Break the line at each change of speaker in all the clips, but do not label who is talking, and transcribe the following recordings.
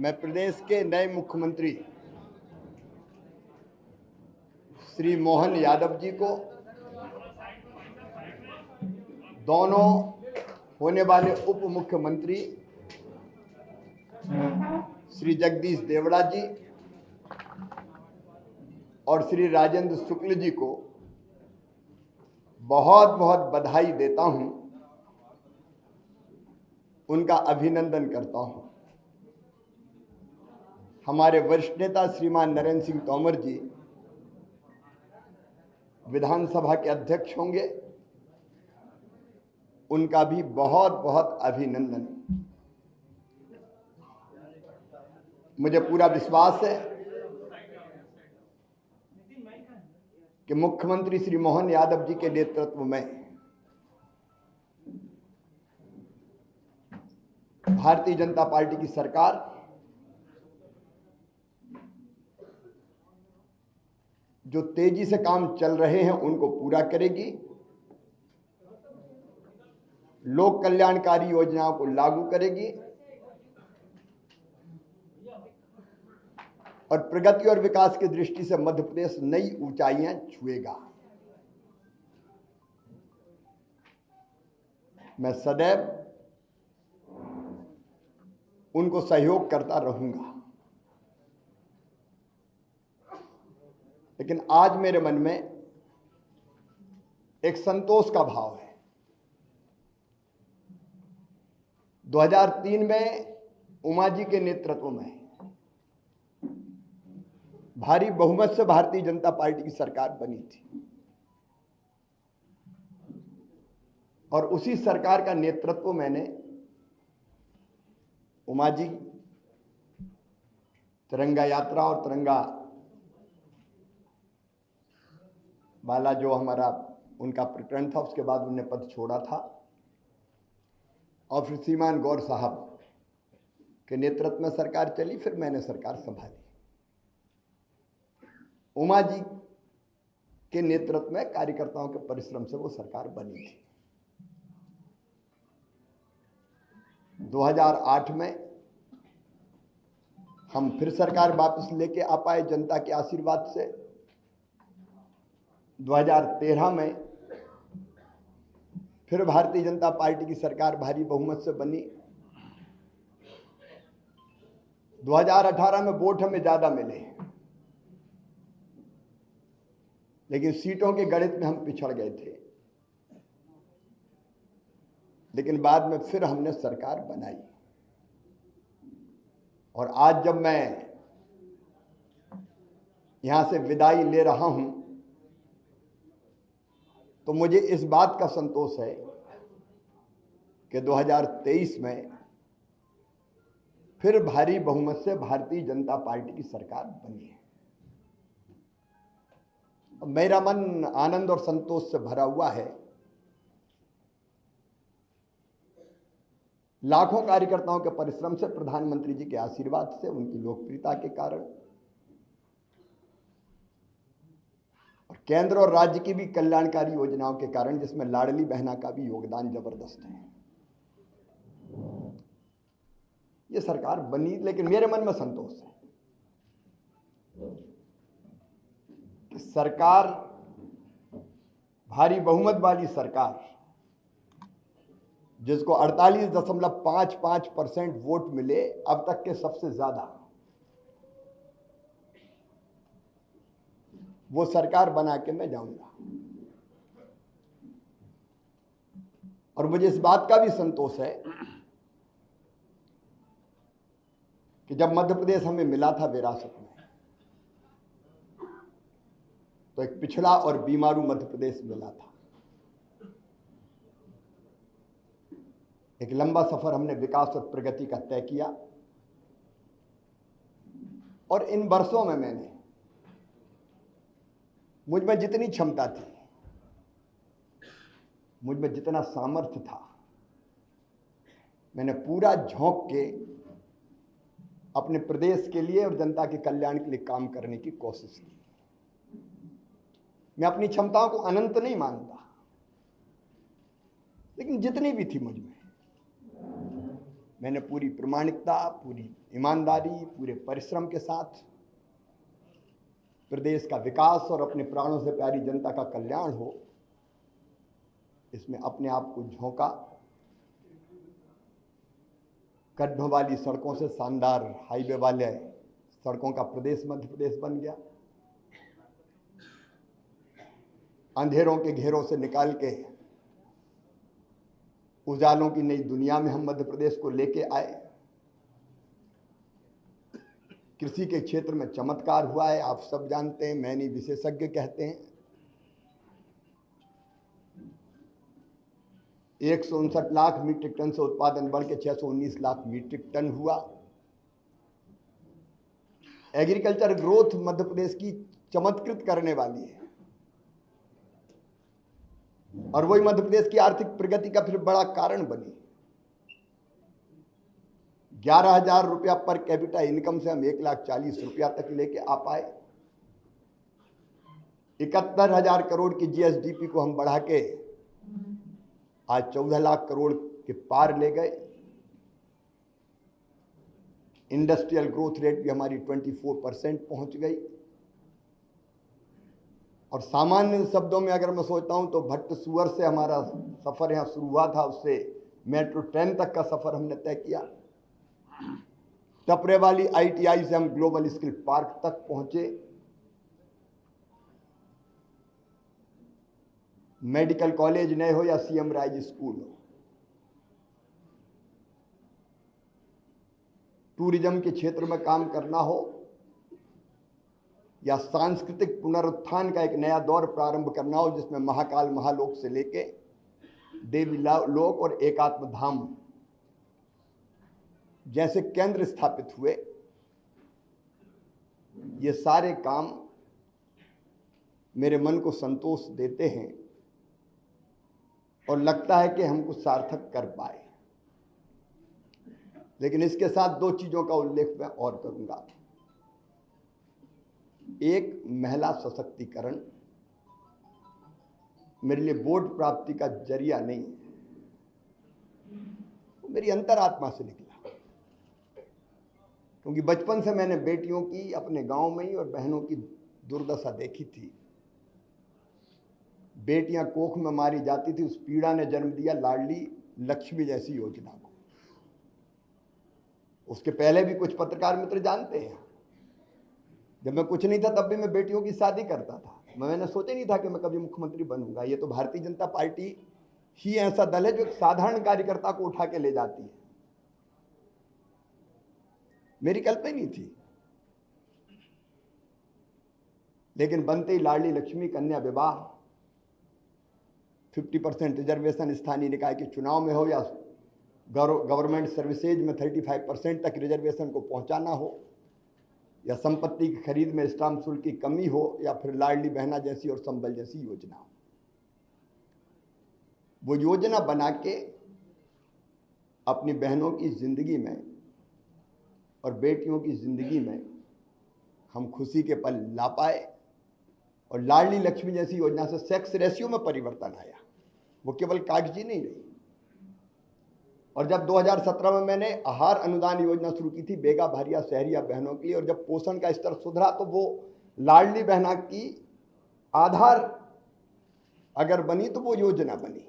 मैं प्रदेश के नए मुख्यमंत्री श्री मोहन यादव जी को दोनों होने वाले उप मुख्यमंत्री श्री जगदीश देवड़ा जी और श्री राजेंद्र शुक्ल जी को बहुत बहुत बधाई देता हूं, उनका अभिनंदन करता हूं। हमारे वरिष्ठ नेता श्रीमान नरेंद्र सिंह तोमर जी विधानसभा के अध्यक्ष होंगे, उनका भी बहुत बहुत अभिनंदन। मुझे पूरा विश्वास है कि मुख्यमंत्री श्री मोहन यादव जी के नेतृत्व में भारतीय जनता पार्टी की सरकार जो तेजी से काम चल रहे हैं उनको पूरा करेगी, लोक कल्याणकारी योजनाओं को लागू करेगी और प्रगति और विकास की दृष्टि से मध्य प्रदेश नई ऊंचाइयां छुएगा। मैं सदैव उनको सहयोग करता रहूंगा, लेकिन आज मेरे मन में एक संतोष का भाव है। 2003 में उमा जी के नेतृत्व में भारी बहुमत से भारतीय जनता पार्टी की सरकार बनी थी और उसी सरकार का नेतृत्व मैंने उमा जी तिरंगा यात्रा और तिरंगा वाला जो हमारा उनका प्रकरण था, उसके बाद उन्होंने पद छोड़ा था और फिर श्रीमान गौर साहब के नेतृत्व में सरकार चली, फिर मैंने सरकार संभाली। उमा जी के नेतृत्व में कार्यकर्ताओं के परिश्रम से वो सरकार बनी थी। 2008 में हम फिर सरकार वापस लेके आ पाए जनता के आशीर्वाद से। 2013 में फिर भारतीय जनता पार्टी की सरकार भारी बहुमत से बनी। 2018 में वोट हमें ज्यादा मिले, लेकिन सीटों के गणित में हम पिछड़ गए थे, लेकिन बाद में फिर हमने सरकार बनाई। और आज जब मैं यहां से विदाई ले रहा हूं तो मुझे इस बात का संतोष है कि 2023 में फिर भारी बहुमत से भारतीय जनता पार्टी की सरकार बनी है। मेरा मन आनंद और संतोष से भरा हुआ है। लाखों कार्यकर्ताओं के परिश्रम से, प्रधानमंत्री जी के आशीर्वाद से, उनकी लोकप्रियता के कारण और केंद्र और राज्य की भी कल्याणकारी योजनाओं के कारण, जिसमें लाडली बहना का भी योगदान जबरदस्त है, ये सरकार बनी। लेकिन मेरे मन में संतोष है कि सरकार, भारी बहुमत वाली सरकार, जिसको 48.55% वोट मिले, अब तक के सबसे ज्यादा, वो सरकार बना के मैं जाऊंगा। और मुझे इस बात का भी संतोष है कि जब मध्य प्रदेश हमें मिला था विरासत में, तो एक पिछड़ा और बीमारू मध्य प्रदेश मिला था। एक लंबा सफर हमने विकास और प्रगति का तय किया और इन वर्षों में मैंने, मुझ में जितनी क्षमता थी, मुझ में जितना सामर्थ्य था, मैंने पूरा झोंक के अपने प्रदेश के लिए और जनता के कल्याण के लिए काम करने की कोशिश की। मैं अपनी क्षमताओं को अनंत नहीं मानता, लेकिन जितनी भी थी मुझ में, मैंने पूरी प्रामाणिकता, पूरी ईमानदारी, पूरे परिश्रम के साथ प्रदेश का विकास और अपने प्राणों से प्यारी जनता का कल्याण हो, इसमें अपने आप को झोंका। गड्ढों वाली सड़कों से शानदार हाईवे वाले सड़कों का प्रदेश मध्य प्रदेश बन गया। अंधेरों के घेरों से निकाल के उजालों की नई दुनिया में हम मध्य प्रदेश को लेके आए। कृषि के क्षेत्र में चमत्कार हुआ है, आप सब जानते हैं, मैं नहीं विशेषज्ञ कहते हैं। 159 लाख मीट्रिक टन से उत्पादन बढ़ के 619 लाख मीट्रिक टन हुआ। एग्रीकल्चर ग्रोथ मध्य प्रदेश की चमत्कृत करने वाली है और वही मध्य प्रदेश की आर्थिक प्रगति का फिर बड़ा कारण बनी। 11,000 रुपया पर कैपिटा इनकम से हम 1,40,000 रुपया तक लेके आ पाए। 71,000 करोड़ की जीएसडीपी को हम बढ़ा के आज 14 लाख करोड़ के पार ले गए। इंडस्ट्रियल ग्रोथ रेट भी हमारी 24% पहुंच गई। और सामान्य शब्दों में अगर मैं सोचता हूं तो भट्ट सुअर से हमारा सफर यहां शुरू हुआ था, उससे मेट्रो ट्रेन तक का सफर हमने तय किया। टपरे वाली आईटीआई से हम ग्लोबल स्किल पार्क तक पहुंचे। मेडिकल कॉलेज नए हो या सीएम राइज स्कूल हो, टूरिज्म के क्षेत्र में काम करना हो या सांस्कृतिक पुनरुत्थान का एक नया दौर प्रारंभ करना हो, जिसमें महाकाल महालोक से लेके देवी लोक और एकात्म धाम जैसे केंद्र स्थापित हुए, ये सारे काम मेरे मन को संतोष देते हैं और लगता है कि हम कुछ सार्थक कर पाए। लेकिन इसके साथ दो चीजों का उल्लेख मैं और करूंगा। एक, महिला सशक्तिकरण मेरे लिए वोट प्राप्ति का जरिया नहीं है, वो मेरी अंतरात्मा से निकला। क्योंकि बचपन से मैंने बेटियों की अपने गांव में ही और बहनों की दुर्दशा देखी थी। बेटियां कोख में मारी जाती थी, उस पीड़ा ने जन्म दिया लाडली लक्ष्मी जैसी योजना को। उसके पहले भी कुछ पत्रकार मित्र जानते हैं, जब मैं कुछ नहीं था तब भी मैं बेटियों की शादी करता था। मैंने सोचा नहीं था कि मैं कभी मुख्यमंत्री बनूंगा। ये तो भारतीय जनता पार्टी ही ऐसा दल है जो एक साधारण कार्यकर्ता को उठा के ले जाती है। मेरी कल्पना नहीं थी, लेकिन बनते ही लाडली लक्ष्मी, कन्या विवाह, 50% रिजर्वेशन स्थानीय निकाय के चुनाव में हो या गवर्नमेंट सर्विसेज में 35% तक रिजर्वेशन को पहुंचाना हो, या संपत्ति की खरीद में स्टाम्प शुल्क की कमी हो, या फिर लाडली बहना जैसी और संबल जैसी योजना हो। वो योजना बना के अपनी बहनों की जिंदगी में और बेटियों की जिंदगी में हम खुशी के पल ला पाए। और लाडली लक्ष्मी जैसी योजना से सेक्स रेशियो में परिवर्तन आया, वो केवल कागजी नहीं रही। और जब 2017 में मैंने आहार अनुदान योजना शुरू की थी बेगा भारिया शहरिया बहनों के लिए, और जब पोषण का स्तर सुधरा तो वो लाडली बहना की आधार अगर बनी तो वो योजना बनी,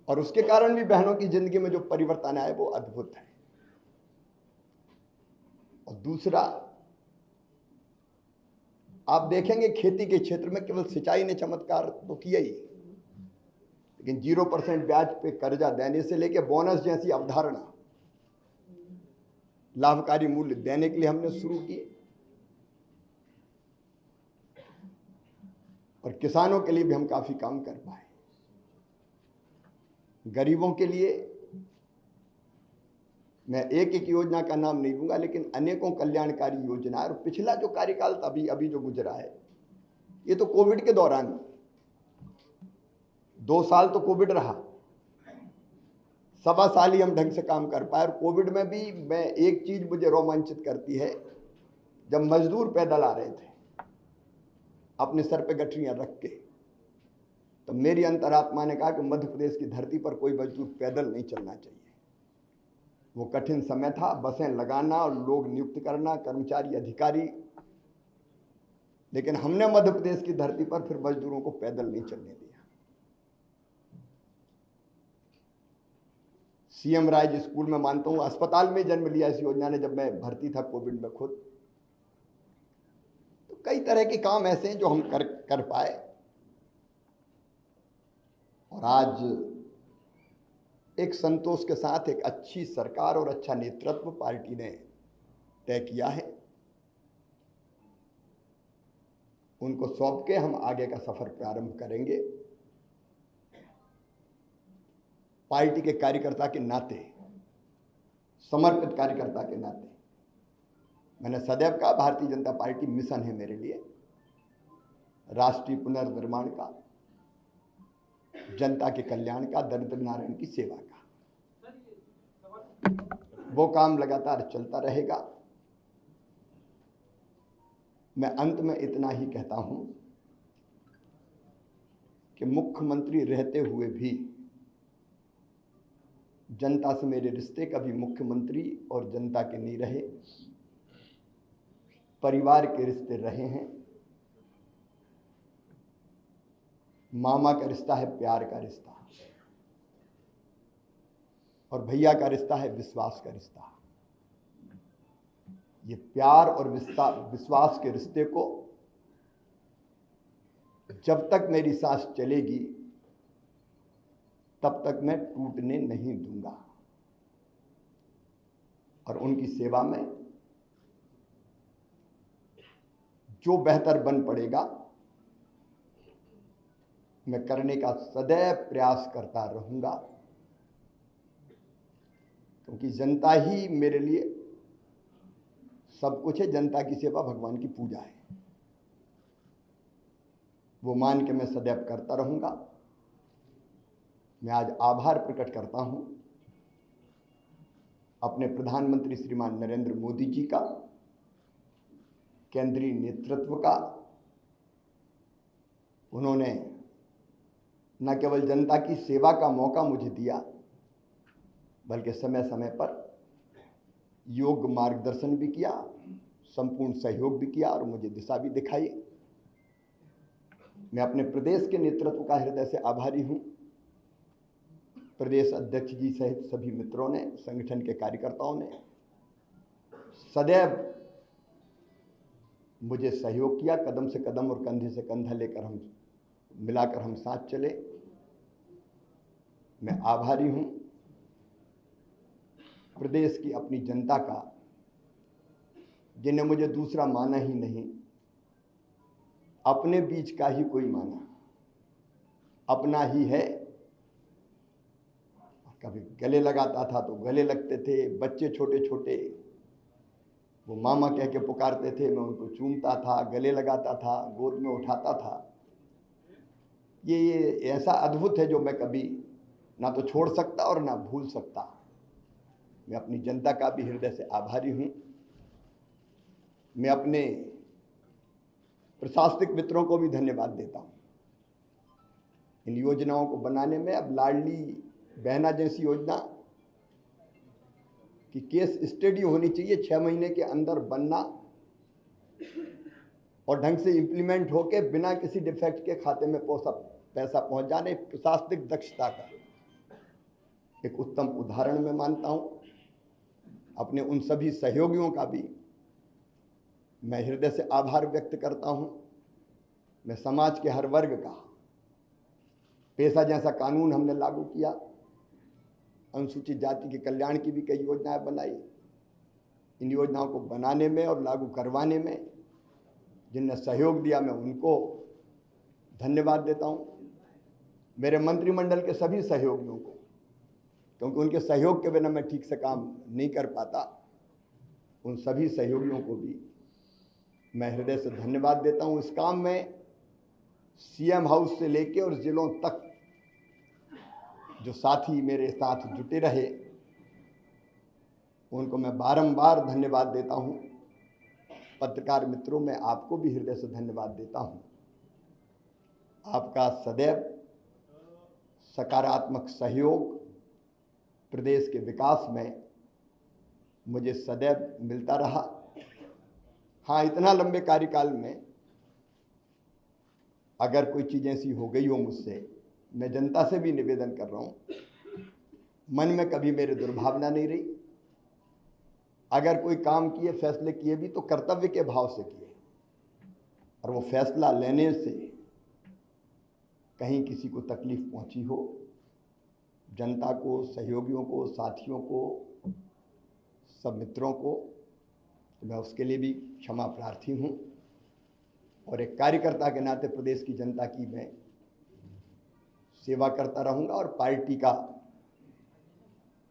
और उसके कारण भी बहनों की जिंदगी में जो परिवर्तन आए वो अद्भुत है। और दूसरा, आप देखेंगे खेती के क्षेत्र में केवल सिंचाई ने चमत्कार तो किया ही, लेकिन 0% ब्याज पे कर्जा देने से लेके बोनस जैसी अवधारणा लाभकारी मूल्य देने के लिए हमने शुरू की। और किसानों के लिए भी हम काफी काम कर पाए। गरीबों के लिए मैं एक एक योजना का नाम नहीं लूंगा, लेकिन अनेकों कल्याणकारी योजना। और पिछला जो कार्यकाल अभी जो गुजरा है, ये तो कोविड के दौरान 2 साल तो कोविड रहा, 1.25 साल ही हम ढंग से काम कर पाए। और कोविड में भी मैं एक चीज मुझे रोमांचित करती है, जब मजदूर पैदल आ रहे थे अपने सर पे गठरियां रख के, तो मेरी अंतरात्मा ने कहा कि मध्य प्रदेश की धरती पर कोई मजदूर पैदल नहीं चलना चाहिए। वो कठिन समय था, बसें लगाना और लोग नियुक्त करना, कर्मचारी अधिकारी, लेकिन हमने मध्य प्रदेश की धरती पर फिर मजदूरों को पैदल नहीं चलने दिया। सीएम राज स्कूल में मानता हूं, अस्पताल में जन्म लिया इस योजना ने। जब मैं भर्ती था कोविड में खुद, तो कई तरह के काम ऐसे हैं जो हम कर पाए। और आज एक संतोष के साथ एक अच्छी सरकार और अच्छा नेतृत्व पार्टी ने तय किया है। उनको सौंप के हम आगे का सफर प्रारंभ करेंगे। पार्टी के कार्यकर्ता के नाते, समर्पित कार्यकर्ता के नाते, मैंने सदैव कहा भारतीय जनता पार्टी मिशन है मेरे लिए, राष्ट्रीय पुनर्निर्माण का, जनता के कल्याण का, दरिद्र नारायण की सेवा का। वो काम लगातार चलता रहेगा। मैं अंत में इतना ही कहता हूं कि मुख्यमंत्री रहते हुए भी जनता से मेरे रिश्ते कभी मुख्यमंत्री और जनता के नहीं रहे, परिवार के रिश्ते रहे हैं। मामा का रिश्ता है प्यार का रिश्ता, और भैया का रिश्ता है विश्वास का रिश्ता। ये प्यार और विश्वास के रिश्ते को जब तक मेरी सांस चलेगी तब तक मैं टूटने नहीं दूंगा। और उनकी सेवा में जो बेहतर बन पड़ेगा मैं करने का सदैव प्रयास करता रहूंगा, क्योंकि जनता ही मेरे लिए सब कुछ है। जनता की सेवा भगवान की पूजा है, वो मान के मैं सदैव करता रहूंगा। मैं आज आभार प्रकट करता हूं अपने प्रधानमंत्री श्रीमान नरेंद्र मोदी जी का, केंद्रीय नेतृत्व का। उन्होंने न केवल जनता की सेवा का मौका मुझे दिया, बल्कि समय समय पर योग्य मार्गदर्शन भी किया, संपूर्ण सहयोग भी किया और मुझे दिशा भी दिखाई। मैं अपने प्रदेश के नेतृत्व का हृदय से आभारी हूं। प्रदेश अध्यक्ष जी सहित सभी मित्रों ने, संगठन के कार्यकर्ताओं ने सदैव मुझे सहयोग किया। कदम से कदम और कंधे से कंधा लेकर मिलाकर हम साथ चले। मैं आभारी हूं प्रदेश की अपनी जनता का, जिन्हें मुझे दूसरा माना ही नहीं, अपने बीच का ही कोई माना, अपना ही है। कभी गले लगाता था तो गले लगते थे, बच्चे छोटे छोटे वो मामा कह के पुकारते थे, मैं उनको चूमता था, गले लगाता था, गोद में उठाता था। ये ऐसा अद्भुत है जो मैं कभी ना तो छोड़ सकता और ना भूल सकता। मैं अपनी जनता का भी हृदय से आभारी हूं। मैं अपने प्रशासनिक मित्रों को भी धन्यवाद देता हूं इन योजनाओं को बनाने में। अब लाडली बहना जैसी योजना की केस स्टडी होनी चाहिए, 6 महीने के अंदर बनना और ढंग से इंप्लीमेंट होके बिना किसी डिफेक्ट के खाते में पैसा पहुंच जाने। प्रशासनिक दक्षता का एक उत्तम उदाहरण मैं मानता हूं। अपने उन सभी सहयोगियों का भी मैं हृदय से आभार व्यक्त करता हूं। मैं समाज के हर वर्ग का, पेशा जैसा कानून हमने लागू किया, अनुसूचित जाति के कल्याण की भी कई योजनाएं बनाई। इन योजनाओं को बनाने में और लागू करवाने में जिनने सहयोग दिया, मैं उनको धन्यवाद देता हूं। मेरे मंत्रिमंडल के सभी सहयोगियों को, क्योंकि उनके सहयोग के बिना मैं ठीक से काम नहीं कर पाता, उन सभी सहयोगियों को भी मैं हृदय से धन्यवाद देता हूं। इस काम में सीएम हाउस से लेके और जिलों तक जो साथी मेरे साथ जुटे रहे, उनको मैं बारंबार धन्यवाद देता हूं। पत्रकार मित्रों, मैं आपको भी हृदय से धन्यवाद देता हूं। आपका सदैव सकारात्मक सहयोग प्रदेश के विकास में मुझे सदैव मिलता रहा। हाँ, इतना लंबे कार्यकाल में अगर कोई चीज़ ऐसी हो गई हो मुझसे, मैं जनता से भी निवेदन कर रहा हूँ, मन में कभी मेरे दुर्भावना नहीं रही। अगर कोई काम किए, फैसले किए भी तो कर्तव्य के भाव से किए, और वो फैसला लेने से कहीं किसी को तकलीफ पहुंची हो, जनता को, सहयोगियों को, साथियों को, सब मित्रों को, तो मैं उसके लिए भी क्षमा प्रार्थी हूँ। और एक कार्यकर्ता के नाते प्रदेश की जनता की मैं सेवा करता रहूँगा और पार्टी का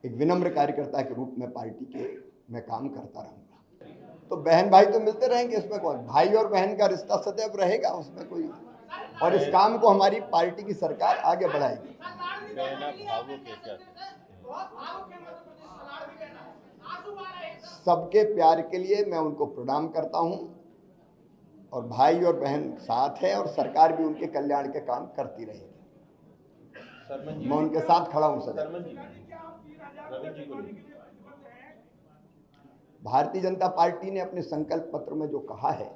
एक विनम्र कार्यकर्ता के रूप में पार्टी के मैं काम करता रहूँगा। तो बहन भाई तो मिलते रहेंगे, इसमें कौन, भाई और बहन का रिश्ता सदैव रहेगा, उसमें कोई, और इस काम को हमारी पार्टी की सरकार आगे बढ़ाएगी। सबके प्यार के लिए मैं उनको प्रणाम करता हूं, और भाई और बहन साथ है, और सरकार भी उनके कल्याण के काम करती रहेगी। मैं उनके साथ खड़ा हूं सर। भारतीय जनता पार्टी ने अपने संकल्प पत्र में जो कहा है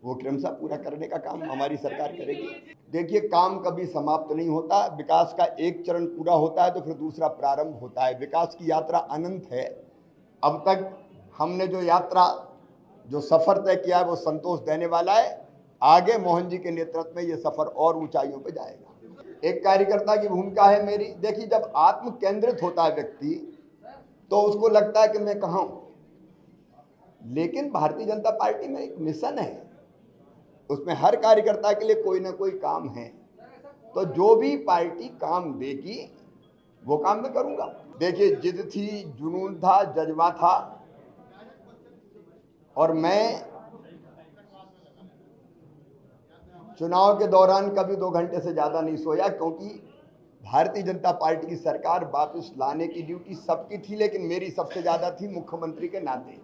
वो क्रमशः पूरा करने का काम हमारी सरकार करेगी। देखिए, काम कभी समाप्त नहीं होता। विकास का एक चरण पूरा होता है तो फिर दूसरा प्रारंभ होता है। विकास की यात्रा अनंत है। अब तक हमने जो यात्रा, जो सफर तय किया है वो संतोष देने वाला है। आगे मोहन जी के नेतृत्व में ये सफर और ऊंचाइयों पर जाएगा। एक कार्यकर्ता की भूमिका है मेरी। देखिए, जब आत्म केंद्रित होता है व्यक्ति तो उसको लगता है कि मैं कहाँ हूं, लेकिन भारतीय जनता पार्टी में एक मिशन है, उसमें हर कार्यकर्ता के लिए कोई ना कोई काम है। तो जो भी पार्टी काम देगी वो काम मैं करूंगा। देखिए, जिद थी, जुनून था, जज्बा था, और मैं चुनाव के दौरान कभी 2 घंटे से ज्यादा नहीं सोया, क्योंकि भारतीय जनता पार्टी की सरकार वापस लाने की ड्यूटी सबकी थी, लेकिन मेरी सबसे ज्यादा थी मुख्यमंत्री के नाते।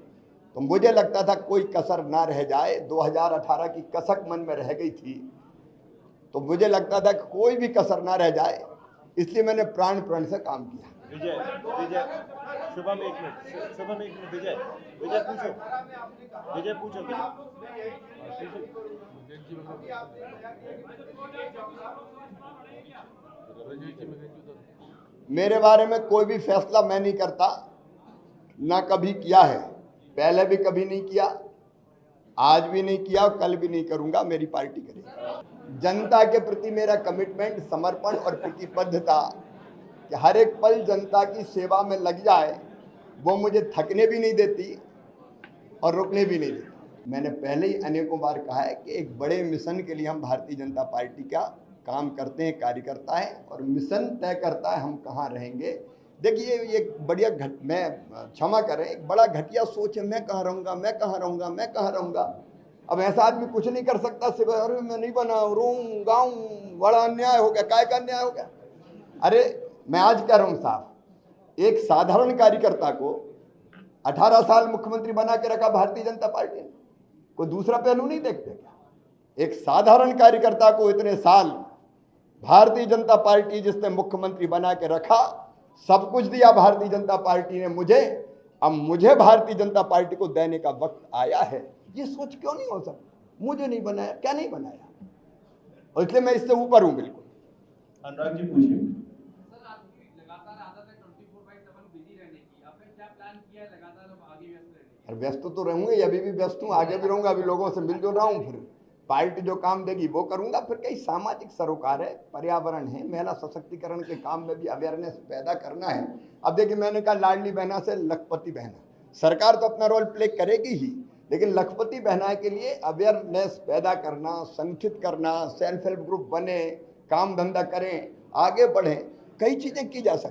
तो मुझे लगता था कोई कसर ना रह जाए। 2018 की कसक मन में रह गई थी, तो मुझे लगता था कि कोई भी कसर ना रह जाए, इसलिए मैंने प्राण प्रण से काम किया।
विजय, शुभम एक मिनट, विजय पूछो।
मेरे बारे में कोई भी फैसला मैं नहीं करता, ना कभी किया है, पहले भी कभी नहीं किया, आज भी नहीं किया और कल भी नहीं करूंगा। मेरी पार्टी करेगी। जनता के प्रति मेरा कमिटमेंट, समर्पण और प्रतिबद्धता कि हर एक पल जनता की सेवा में लग जाए, वो मुझे थकने भी नहीं देती और रुकने भी नहीं देती। मैंने पहले ही अनेकों बार कहा है कि एक बड़े मिशन के लिए हम भारतीय जनता पार्टी का काम करते हैं, कार्यकर्ता है, और मिशन तय करता है हम कहाँ रहेंगे। देखिए, ये बढ़िया मैं क्षमा करें, एक बड़ा घटिया सोच है, मैं कहाँ रहूँगा, मैं कहाँ रहूँगा, मैं कहाँ रहूँगा। अब ऐसा आदमी कुछ नहीं कर सकता, सिर्फ अरे मैं नहीं बना, रोऊं गाऊं, बड़ा अन्याय हो गया। काय का अन्याय हो गया? अरे मैं आज कह रहा हूँ साहब, एक साधारण कार्यकर्ता को 18 साल मुख्यमंत्री बना के रखा भारतीय जनता पार्टी ने। कोई दूसरा पहलू नहीं देखते क्या? एक साधारण कार्यकर्ता को इतने साल भारतीय जनता पार्टी जिसने मुख्यमंत्री बना के रखा, सब कुछ दिया भारतीय जनता पार्टी ने मुझे। अब मुझे भारतीय जनता पार्टी को देने का वक्त आया है। ये सोच क्यों नहीं हो सकती? मुझे नहीं बनाया, क्या नहीं बनाया, और इसलिए मैं इससे ऊपर हूं बिल्कुल।
अनुराग जी पूछिए।
व्यस्त तो रहूंगा, अभी भी व्यस्त हूँ, आगे भी रहूंगा। अभी लोगों से मिलजुल रहा हूँ, फिर पार्टी जो काम देगी वो करूंगा। फिर कई सामाजिक सरोकार है, पर्यावरण है, महिला सशक्तिकरण के काम में भी अवेयरनेस पैदा करना है। अब देखिए, मैंने कहा लाडली बहना से लखपति बहना, सरकार तो अपना रोल प्ले करेगी ही, लेकिन लखपति बहना के लिए अवेयरनेस पैदा करना, संगठित करना, सेल्फ हेल्प ग्रुप बने, काम धंधा करें, आगे बढ़ें, कई चीजें की जा सकती।